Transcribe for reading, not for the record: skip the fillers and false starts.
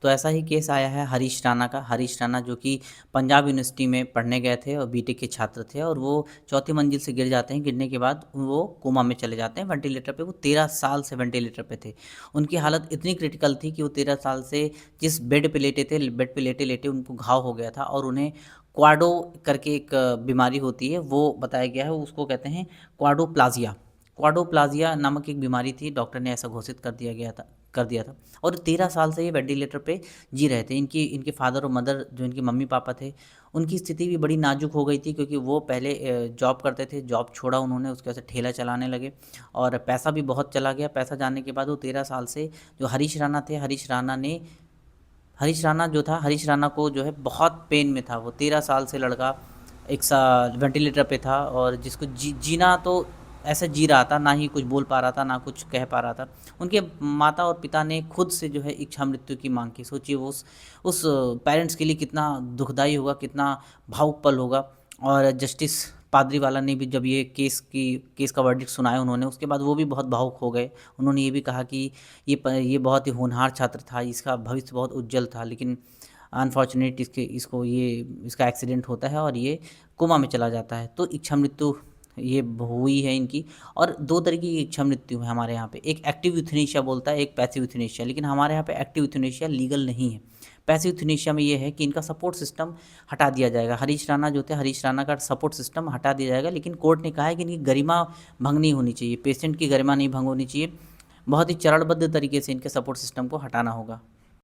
तो ऐसा ही केस आया है हरीश राणा का। हरीश राणा जो कि पंजाब यूनिवर्सिटी में पढ़ने गए थे और बीटेक के छात्र थे, और वो चौथी मंजिल से गिर जाते हैं। गिरने के बाद वो कोमा में चले जाते हैं, वेंटिलेटर पे। वो 13 साल से वेंटिलेटर पे थे। उनकी हालत इतनी क्रिटिकल थी कि वो 13 साल से जिस बेड पे लेटे थे, बेड पे लेटे लेटे उनको घाव हो गया था, और उन्हें क्वाडो करके एक बीमारी होती है, वो बताया गया है। उसको कहते हैं क्वाडोप्लाजिया। क्वाडोप्लाजिया नामक एक बीमारी थी, डॉक्टर ने ऐसा घोषित कर दिया था। और 13 साल से ये वेंटिलेटर पे जी रहे थे। इनकी इनके फादर और मदर, जो इनके मम्मी पापा थे, उनकी स्थिति भी बड़ी नाजुक हो गई थी, क्योंकि वो पहले जॉब करते थे। जॉब छोड़ा उन्होंने, उसके वजह से ठेला चलाने लगे, और पैसा भी बहुत चला गया। पैसा जाने के बाद वो 13 साल से, जो हरीश राणा थे, हरीश राणा जो था, हरीश राणा को जो है बहुत पेन में था। वो 13 साल से लड़का एक साल वेंटिलेटर पे था, और जिसको जीना तो ऐसा जी रहा था, ना ही कुछ बोल पा रहा था, ना कुछ कह पा रहा था। उनके माता और पिता ने खुद से जो है इच्छा मृत्यु की मांग की। सोचिए वो उस पेरेंट्स के लिए कितना दुखदाई होगा, कितना भावुक पल होगा। और जस्टिस पादरीवाला ने भी जब ये केस का वर्डिक्ट सुनाया उन्होंने, उसके बाद वो भी बहुत भावुक हो गए। उन्होंने ये भी कहा कि ये बहुत ही होनहार छात्र था, इसका भविष्य बहुत उज्जवल था, लेकिन अनफॉर्चुनेट इसका एक्सीडेंट होता है और ये कोमा में चला जाता है। तो इच्छा मृत्यु ये हुई है इनकी। और दो तरीके की इच्छा मृत्यु है हमारे यहाँ पे, एक एक्टिव यूथनेशिया बोलता है, एक पैसिव यूथनेशिया। लेकिन हमारे यहाँ पे एक्टिव यूथनेशिया लीगल नहीं है। पैसिव यूथनेशिया में ये है कि इनका सपोर्ट सिस्टम हटा दिया जाएगा। हरीश राणा जो थे, हरीश राणा का सपोर्ट सिस्टम हटा दिया जाएगा, लेकिन कोर्ट ने कहा है कि इनकी गरिमा भंग नहीं होनी चाहिए, पेशेंट की गरिमा नहीं भंग होनी चाहिए। बहुत ही चरणबद्ध तरीके से इनके सपोर्ट सिस्टम को हटाना होगा।